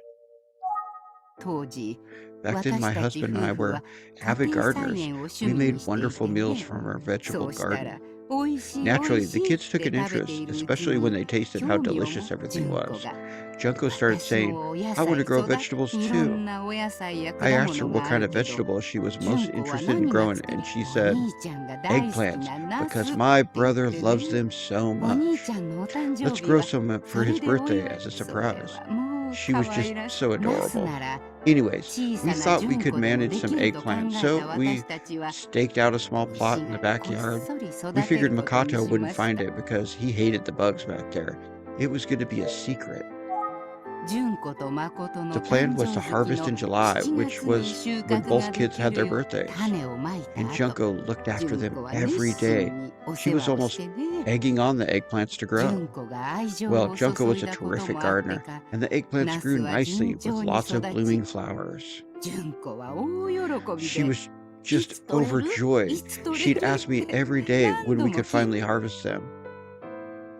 当時 Back then, my 私たち husband and I 夫婦 were は avid 家庭菜 gardeners. 園を趣 We 味に made してい wonderful て meals ね from our そ vegetable うしたら garden. おいしいおい Naturally, し the いっ kids て took an 食べて interest, いるうち especially when に they tasted 興 how 味を delicious 持っ everything 純子 was. が Junko started 私 saying, もお野 I 菜 want to grow 育 vegetables いろ too. んなお野菜や I 果 asked her 物 what があ kind る of けど vegetable she was 純 most 子は interested in 何が growing, 好き and she お said, 兄ちゃんが大好き eggplants, なナス because って my 言って brother ね loves them so お much. 兄ちゃんのお誕生 Let's 日 grow は some そ for れ his でお birthday 祝い as a それ surprise. はもう She 可 was 愛 just らし so いナス adorable. なら Anyways, 小 we さな thought we 純 could 子でも manage で some きると考 eggplant, え so た we 私たちは staked out a small 石 plot in the がこっ backyard. そり育 We て figured ることに Makoto しま wouldn't した find it because he hated the bugs back there. It was going to be a secret. 純子と誠の The plan 誕 was 生 to 月 harvest の in July, 7 which 月に was 収 when 穫 both がで kids き had their る birthdays. 種をまいた And 後 Junko looked after 純 them 子は every 熱 day. 心にお She 世 was 話を almost してね egging on the eggplants to 純 grow. 子が愛情 Well, を Junko 注 was い a だこと terrific もあって gardener, か and the eggplants ナス grew は nicely 順 with 調に lots of 育 blooming ち flowers. 純子は大喜び She で was い just つ取れる overjoyed. いつ取れ She'd る ask me って every day 何 when 度 we も could 聞い finally て harvest them.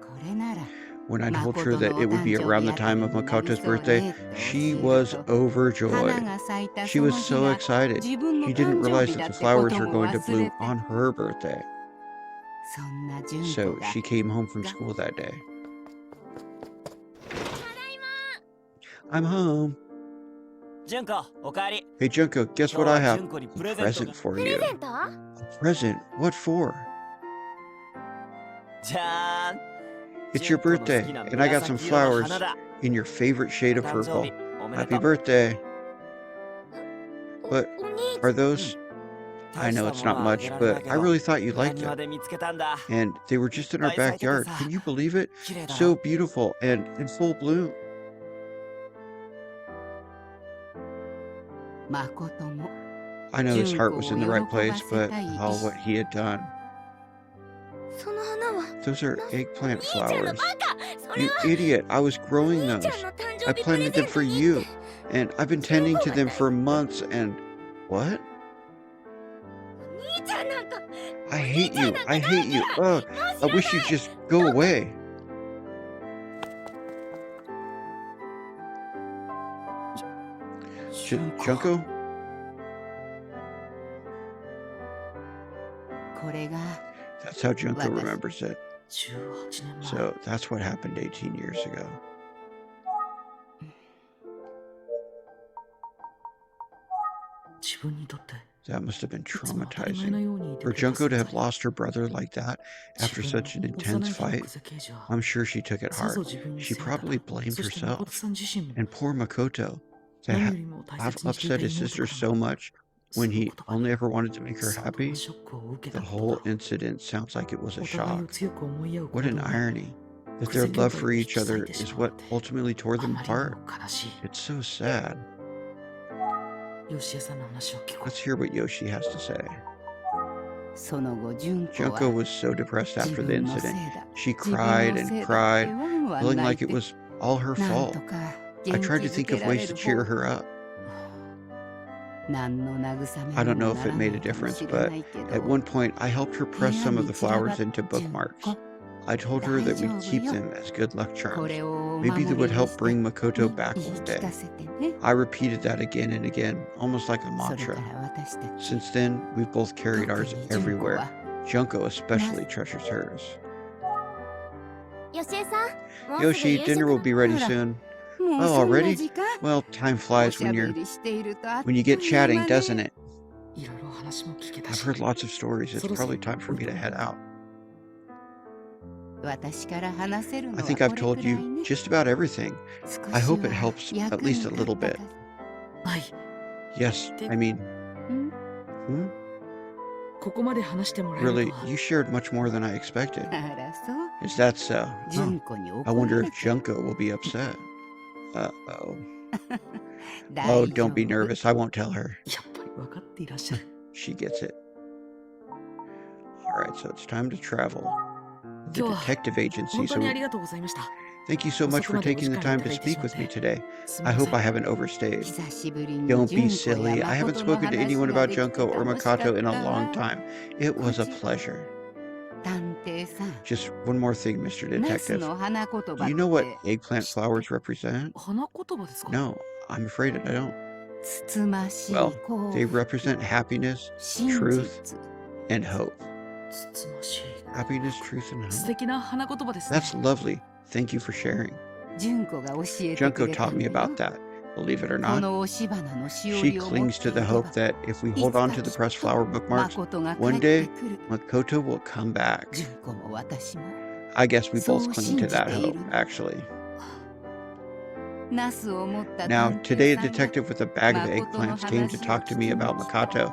これなら When I told her 誠 that のお it would 誕 be 生 around 日 the あた time り of になり Makoto's そう birthday, ねと she 教え was ると overjoyed. 花が咲いた She そ was の日 so が excited. 自分の She 誕 didn't 生 realize 日だ that っ the てこ flowers と were も going to 忘れ bloom て on her birthday. そんな純 So 子が she came home from school that day. I'm home. 純子、おかえり。 Hey Junko, guess 今 what 日 I は have? 純子に A プレゼント present が。 for プレ you. ゼント Present? What for? じゃーん。 It's your 純子の好 birthday, きな and I got some 紫色の flowers 花だ。 in your favorite shade お of 誕生 purple. 日おめで Happy とう。 birthday. お But お兄 are those? 大 I し know た it's もの not はあ much, げられない but け I ど、 really thought you'd 裏 like 庭 them. で見つけたんだ。 And they were just in our いっぱい咲いてて backyard. さ。 Can you believe it? 綺麗だ So ろ。 beautiful and in full bloom. 誠も I know his 純 heart 子を was in 喜 the right ば place, せ but たい oh, what he had done. その花は Those are eggplant 兄ちゃんの flowers. バカそれ You は idiot! I was お growing 兄 those. ちゃんの誕生 I 日プレ planted ゼ them ン for トに you, って and I've been その tending 方 to が them 大 for 事 months. And what? お兄ちゃんなんか I hate you! I hate you! Ugh! I wish you'd just go away. Junko? これが That's how Junko What the- remembers it. 18年前 So that's what happened 18 years ago. 自分にとって That must have been いつも当たり前の traumatizing. ようにいて For くれた Junko to 存 have 在 lost her brother like that 自 after 分 such an の幼 intense い日の fight, 久世刑事は I'm sure she took it さぞ hard. 自分に She 責めた probably blamed そして誠 herself. さん自身も And poor Makoto to 何 ha- よりも大 have 切にしていた upset his 妹 sister から so も much そ when の he 言葉 only に ever wanted to make her 相当 happy. なショックを受け The たこと whole だ incident sounds like it was a お互いを shock. 強く思い合うこ What と an が irony that 久 their 世兄 love 弟 for を引 each き裂 other いてし is まう what なんて ultimately tore あ them まりにも apart. 悲しい It's so sad. ヨシエさんの話を聞こ Let's hear what Yoshi has to say. その後純子 Junko は was so depressed 自 after the 分のせい incident. だ She 自分 cried の and せいだって cried, ワンワン feeling 泣い like it て was all her なん fault. とか I 元気 tried to づ think け of られ ways る to cheer 方 her up. 何の慰め I に don't も know な if ら it な made a いかも difference, しれ but ないけ at ど one point I helped her 部 press 屋 some of に the 散らば flowers った into 純 bookmarks. 子 I told her that we'd 大丈夫 keep よ them as good luck こ charms. れをお Maybe 守 they り would に help して bring Makoto に back 言い one 聞か day. せてね I repeated that again and again, almost like a それか mantra. ら私たち Since then, we've both carried 特 ours に純子 everywhere. は Junko especially treasures hers. よしえさんもうすぐ Yoshi, 夕 dinner 食 will be ready あら soon. もう Oh, そんな already? 時間 Well, time お flies しゃ when べ you're りしているとあっと when い you get う間 chatting, ね doesn't it? いろいろ話も聞けた I've し heard lots of stories. It's そろそろ probably time for me to head out. 私から話せる I のは think こ I've れ told くらい you ね just about everything. 少 I し hope it は helps 役 at に least a 立 little った bit. か はい Yes, I mean, ん hmm? ここまで話してもらえる Really, とは you shared much more than I expected. あらそう Is that so? 純子に I 怒 wonder ら if れちゃう Junko will be upset. Uh-oh. 大 Oh, 丈 don't be 夫 nervous. I won't tell her. やっぱり分かっていらっしゃる She gets it. All right, so it's time to travel. The 今日は detective 本 agency. 当 So にありがとうございました thank you so much for taking the time to speak with me today. すみ I ませ hope ん I haven't overstayed. 久しぶりに Don't 純 be 子や silly. I haven't 誠の spoken to 話 anyone が about できて Junko or 楽しかった Makoto in a わ long time. It was a こっち pleasure. 探偵さん Just one more thing, Mr. ナス Detective. の花言 Do 葉 you know what って eggplant 知って flowers represent? 花言葉ですか No, I'm afraid I don't. つつましい Well, 幸 they 福 represent happiness, 真 truth, 実 and hope. つつましい Happiness, truth, and 素 hope. 敵な花言葉ですね That's lovely. Thank you for sharing. 純子が教えて Junko くれた taught ん me だよ about that. Believe it or こ not, の押し花のしお she りを持っ clings て to い the れ hope ば that if we い hold つ on か to き the っ pressed と flower bookmarks, 誠が帰 one って day くる Makoto will come back. 純子も私も I guess we both So cling to that hope, 信じているの。 actually. ナスを持った Now, 探 today 偵 a さんが detective with a bag of Makoto no eggplants came to 話を talk to me 聞きに about 来た Makoto.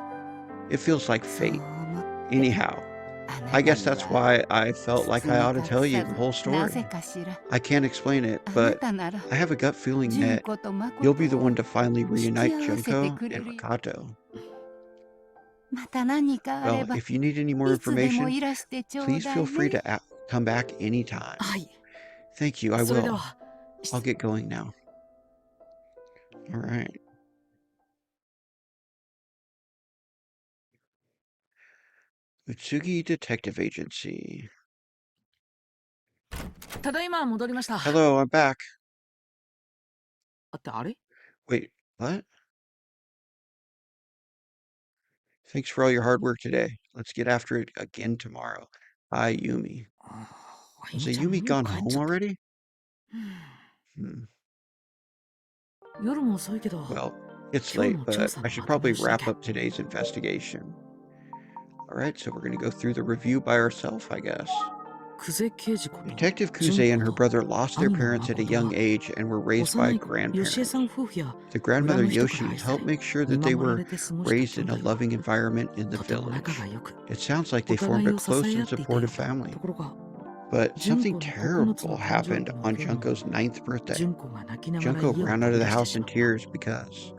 It feels like そう fate. 思って Anyhow, あな I た guess に that's は why I felt like I ought to 包 tell み you 隠 the さ whole ずなぜ story. かしら I can't explain it, あな but たなら I have a gut feeling 純 that 子と you'll be the 誠 one を to finally reunite 引き合わせて Junko くれ and るよ Makoto. また何かあれ Well, ば if you need any more いつでも information, いらしてちょう please だ feel い free ね to come back anytime. はい Thank you, I それで will. は I'll get going now. All right. Utsugi Detective Agency. ただいま戻りました Hello, I'm back. あってあれ Wait, what? Thanks for all your hard work today. Let's get after it again tomorrow. Bye, Yumi. あー Has ゆみちゃんも Yumi う gone 帰っ home ちゃった already? うん Hmm. 夜も遅いけど Well, it's 今日 late, の調 but 査 I の should まとめ probably をしな wrap きゃ up today's investigation. All right, so we're going to go through the review by ourselves, I guess. 久世刑事こと Detective 純 Kuze 子 and her と brother lost their 兄の parents at a 誠 young は age and were raised by 幼い子吉江 grandparents. さん夫婦や The 村 grandmother の人から Yoshi 愛さ helped れ make sure 見 that they 守ら were れて過ごした raised 兄 in a 弟は loving environment in the とても village. 仲が良く It sounds like お they 互 formed い a を支 close え合 and っていて supportive family. ところが But 純 something 子の9つ terrible の誕生 happened 日の on 夜も Junko's 9th birthday. 純子が泣きながら Junko 家を ran 飛 out び of 出 the して house し in まった tears because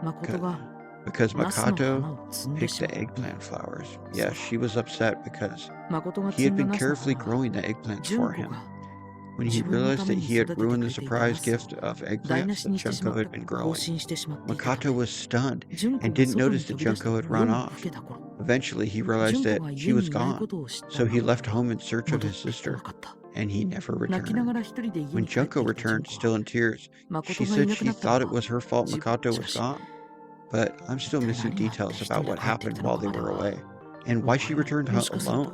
誠が because ナスの Makoto 花を摘んで picked し the まう eggplant flowers. Yeah, she was upset because 誠が he 摘 had んだ been ナスの carefully 花は growing the eggplants 純 for 子 him. が when he 自分の realized た that めに he 育 had てて ruined く the れていた surprise ナス gift of を台 eggplants 無し that にしてしま Junko った had been ことを放 growing. 心してしまっていたた Makoto め was stunned 純子 and が didn't 外に notice that 飛び出した Junko の had を夜 run に off. 更けた頃 Eventually, he realized 純子 that が she 家 was にいないこ gone, とを知った so の he を left home in search 戻 of っ his てこ sister, なかった and he never 泣きなが returned. ら一人で家 When に帰って Junko きた純 returned, 子 still は in tears, 誠 she がい said なく she なったの thought it は was her fault 自分 Makoto し was かし gone. But I'm 一 still 体 missing 何があって details 一 about 人で what 帰ってき happened たの while か they まで were は away, and わ why か she らない returned もしかする alone. と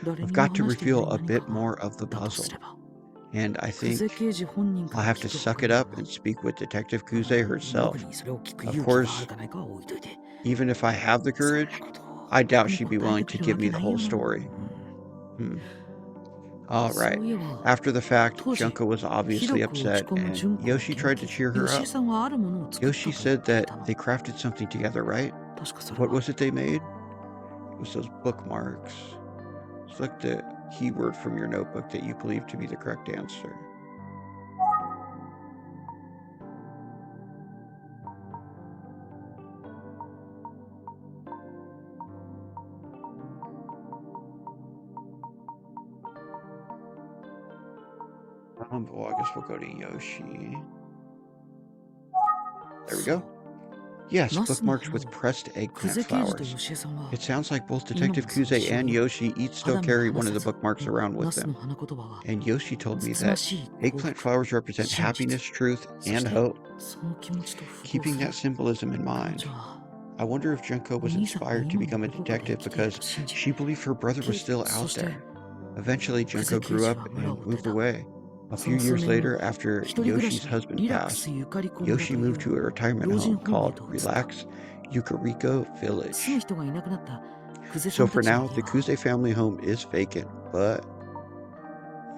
誰 I've にも got to 話していない reveal a 何 bit か more of the だとす puzzle, れば and I 久 think 世刑事本人か I'll ら have to 聞く suck か it ら up and speak with Detective Kuze 僕 herself. にそれを聞く Of 勇気があ course, るかないかは置いといて even if I have the そんな courage, ことを I 僕 doubt に she'd be 答え willing て to くれる give わ me け the ない whole よな story. うん All そう right. いえば After the fact, 当時 Junko was ひど obviously く落ち upset, 込む and 純子を Yoshi 元 tried 気 to cheer ヨ her シエ up. さんはあるものを作った Yoshi と言っ said てい that たの they crafted something together, right? 確かそれ What は was it they made? It was those bookmarks. Select the keyword from your notebook that you believe to be the correct answer. Well, I guess we'll go to Yoshi. There we そ go. う Yes, ナスの bookmarks 花 with を pressed 久 eggplant 世刑事と flowers. ヨシエさんは It sounds like both 今 Detective もその Kuze しお and りを Yoshi each still 肌身離 carry one さ of the ず bookmarks around ナ with スの them. 花言葉は And Yoshi told me つつま that しい幸 eggplant 福 flowers represent 真 happiness, 実 truth, そ and して hope. その気持ちと符合 Keeping する that symbolism in 彼 mind, 女は I wonder if Junko お was 兄さんが inspired to 今も become a どこかで生 detective きている because と信じ she believed her brother was still そ out して there. Eventually, 久世 Junko 刑 grew 事 up は村を and 出 moved た away. A そ few の数 years 年後 later, after 一人暮ら Yoshi's しの husband リラック passed, スゆかり小村 Yoshi という moved to a retirement 老人 home ホームへ called と移った Relax Yukariko 住む Village. 人がいなくなった久世さ So んた for ちの now, 家 the は Kuze family home is vacant, but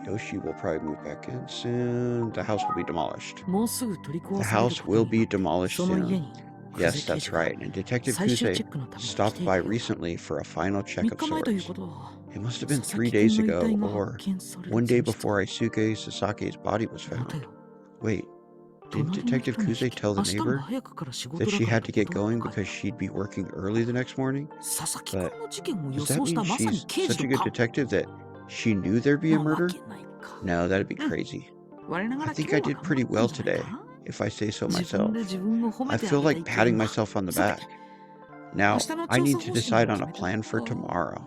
Yoshi will probably move back in soon. The house will be demolished. もうすぐ取り The 壊される house こと will によ be って demolished その家 soon. に久 Yes, 世刑 that's 事が right. And Detective 最終 Kuze チェックのために来 stopped てい by たようだ recently for a final check 3 of 日前という sorts. ことは It must have 佐 been 々 3 木 days 君の遺 ago, 体が発 or 見される one day 前日 before Aisuke Sasake's body was 待て found. よ Wait, didn't 隣の Detective 人に Kuze 引き tell 明 the 日も neighbor 早くから仕 that 事だ she から had と to get 断 going って帰 because った she'd be working early the next morning? 佐々木 But 君の事件を予 does that 想し mean たまさに she's 刑事 such a の good 勘 detective that she knew there'd be a なわ murder? けないか No, that'd be うん crazy. 我なが I ら think 今 I 日は did 頑張 pretty ったん well じゃない today, か if I say so 自分 myself. で自分を褒 I めてあ feel げたい like 気分 patting だ myself on the さ back. て明 Now, 日の I 調査 need 方 to 針 decide を on 決 a めた plan for tomorrow.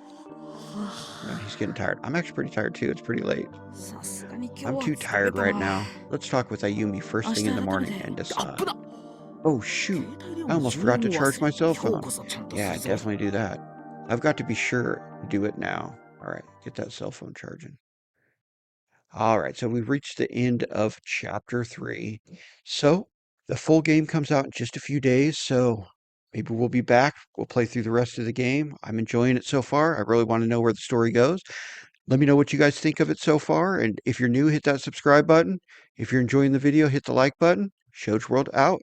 No, he's getting tired. I'm actually pretty tired too. It's pretty late. さすがに今日 I'm は too 疲れ tired た right な now. Let's talk with Ayumi 明 first 日 thing in the 改め morning て and アップ decide. だ Oh 携 shoot, 帯電 I 話 almost 充電 forgot to を忘 charge れ my cell 今日 phone. こそちゃんとす Yeah, るぞ definitely do that. I've got to be sure to do it now. All right, get that cell phone charging. All right, so we've reached the end of chapter 3. So the full game comes out in just a few days, so maybe we'll be back. We'll play through the rest of the game. I'm enjoying it so far. I really want to know where the story goes. Let me know what you guys think of it so far, and if you're new, hit that subscribe button. If you're enjoying the video, hit the like button. Shows World out.